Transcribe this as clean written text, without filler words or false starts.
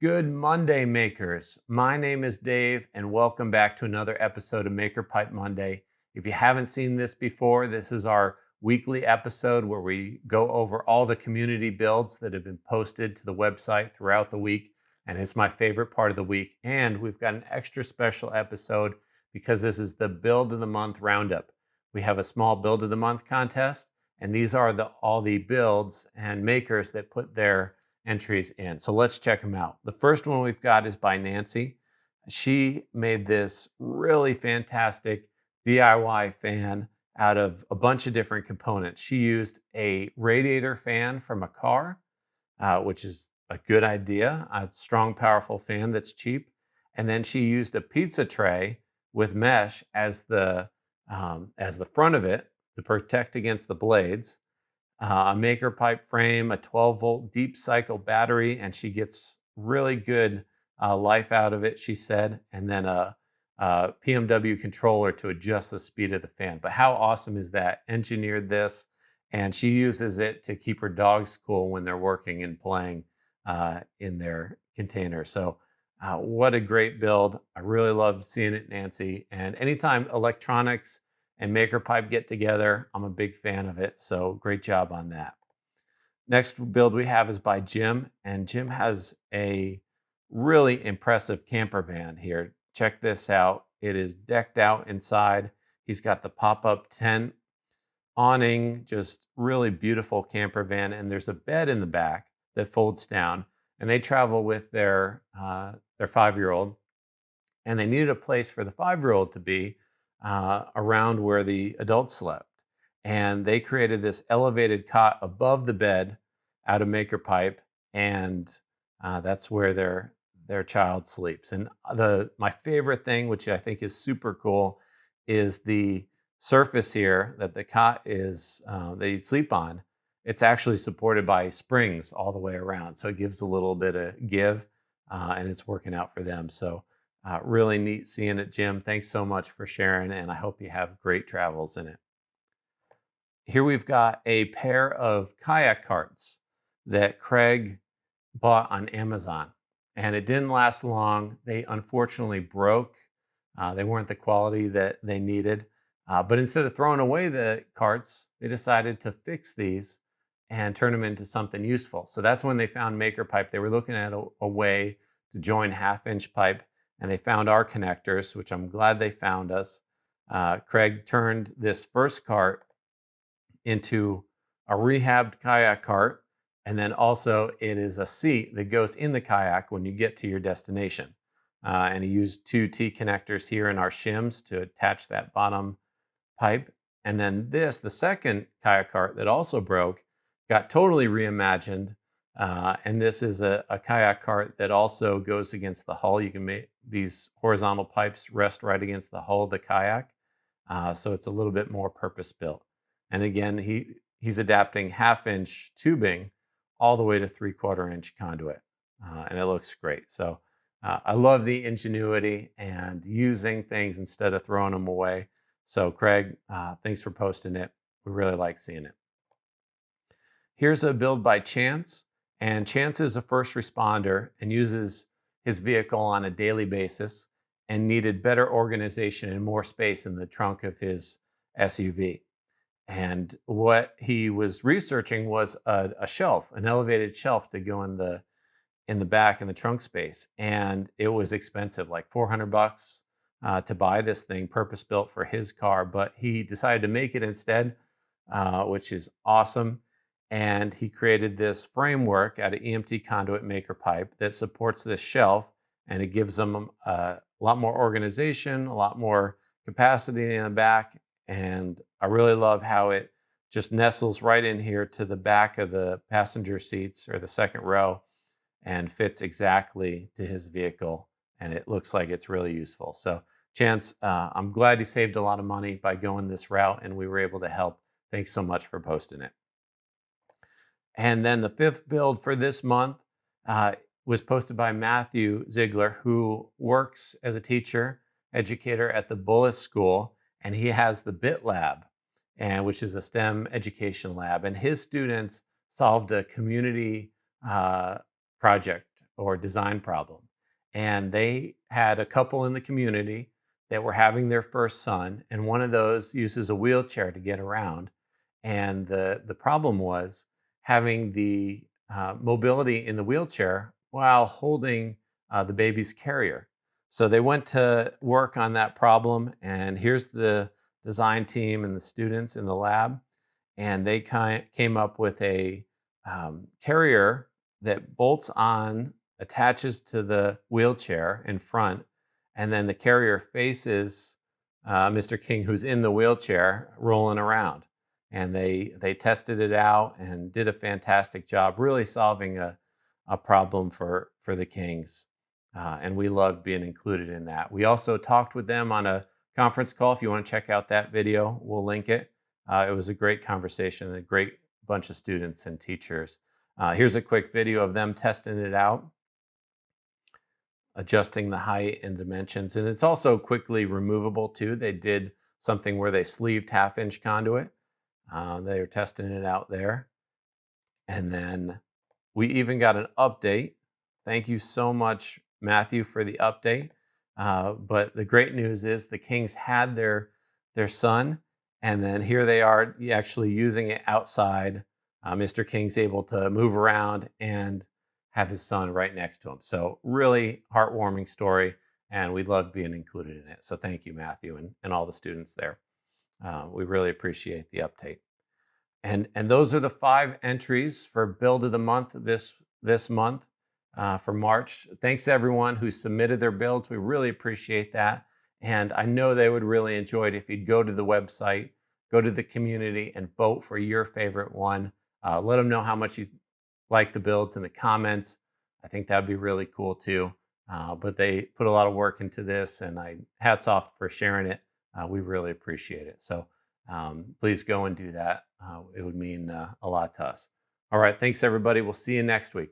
Good Monday, makers. My name is Dave, and welcome back to another episode of Maker Pipe Monday. If you haven't seen this before, this is our weekly episode where we go over all the community builds that have been posted to the website throughout the week. And it's my favorite part of the week. And we've got an extra special episode because this is the Build of the Month Roundup. We have a small Build of the Month contest, and these are all the builds and makers that put their entries in. So let's check them out. The first one we've got is by Nancy. She made this really fantastic DIY fan out of a bunch of different components. She used a radiator fan from a car, which is a good idea, a strong, powerful fan that's cheap. And then she used a pizza tray with mesh as the front of it to protect against the blades, a maker pipe frame, a 12-volt deep cycle battery, and she gets really good life out of it, she said, and then a PMW controller to adjust the speed of the fan. But how awesome is that? Engineered this, and she uses it to keep her dogs cool when they're working and playing in their container. So what a great build. I really loved seeing it, Nancy. And anytime electronics and MakerPipe get together, I'm a big fan of it. So great job on that. Next build we have is by Jim, and Jim has a really impressive camper van here. Check this out. It is decked out inside. He's got the pop-up tent, awning, just really beautiful camper van, and there's a bed in the back that folds down. And they travel with their 5-year-old, and they needed a place for the 5-year-old to be around where the adults slept. And they created this elevated cot above the bed out of maker pipe, and that's where their child sleeps. And my favorite thing, which I think is super cool, is the surface here that the cot is that you sleep on. It's actually supported by springs all the way around, so it gives a little bit of give, and it's working out for them. So really neat seeing it, Jim. Thanks so much for sharing, and I hope you have great travels in it. Here we've got a pair of kayak carts that Craig bought on Amazon, and it didn't last long. They unfortunately broke. They weren't the quality that they needed. But instead of throwing away the carts, they decided to fix these and turn them into something useful. So that's when they found Maker Pipe. They were looking at a way to join half-inch pipe, and they found our connectors, which I'm glad they found us. Craig turned this first cart into a rehabbed kayak cart, and then also it is a seat that goes in the kayak when you get to your destination. And he used 2 T connectors here in our shims to attach that bottom pipe. And then the second kayak cart that also broke, got totally reimagined. And this is a kayak cart that also goes against the hull. You can make these horizontal pipes rest right against the hull of the kayak. So it's a little bit more purpose built. And again, he's adapting half-inch tubing all the way to 3/4-inch conduit. And it looks great. So I love the ingenuity and using things instead of throwing them away. So Craig, thanks for posting it. We really like seeing it. Here's a build by Chance. And Chance is a first responder and uses his vehicle on a daily basis and needed better organization and more space in the trunk of his SUV. And what he was researching was a shelf, an elevated shelf to go in the back in the trunk space, and it was expensive, like $400 to buy this thing purpose built for his car. But he decided to make it instead, which is awesome. And he created this framework out of EMT conduit maker pipe that supports this shelf, and it gives them a lot more organization, a lot more capacity in the back. And I really love how it just nestles right in here to the back of the passenger seats or the second row and fits exactly to his vehicle. And it looks like it's really useful. So Chance, I'm glad you saved a lot of money by going this route, and we were able to help. Thanks so much for posting it. And then the 5th build for this month was posted by Matthew Ziegler, who works as a teacher, educator at the Bullis School, and he has the Bit Lab, which is a STEM education lab. And his students solved a community project or design problem. And they had a couple in the community that were having their first son, and one of those uses a wheelchair to get around. And the problem was having the mobility in the wheelchair while holding the baby's carrier. So they went to work on that problem, and here's the design team and the students in the lab, and they came up with a carrier that bolts on, attaches to the wheelchair in front, and then the carrier faces Mr. King, who's in the wheelchair rolling around. And they tested it out and did a fantastic job, really solving a problem for the Kings. And we loved being included in that. We also talked with them on a conference call. If you want to check out that video, we'll link it. It was a great conversation, a great bunch of students and teachers. Here's a quick video of them testing it out, adjusting the height and dimensions. And it's also quickly removable too. They did something where they sleeved 1/2-inch conduit. They were testing it out there. And then we even got an update. Thank you so much, Matthew, for the update. But the great news is the Kings had their son, and then here they are actually using it outside. Mr. King's able to move around and have his son right next to him. So really heartwarming story, and we love being included in it. So thank you, Matthew, and all the students there. We really appreciate the update. And those are the 5 entries for Build of the Month this month for March. Thanks to everyone who submitted their builds. We really appreciate that. And I know they would really enjoy it if you'd go to the website, go to the community, and vote for your favorite one. Let them know how much you like the builds in the comments. I think that'd be really cool too. But they put a lot of work into this, and hats off for sharing it. We really appreciate it. So please go and do that. It would mean a lot to us. All right. Thanks, everybody. We'll see you next week.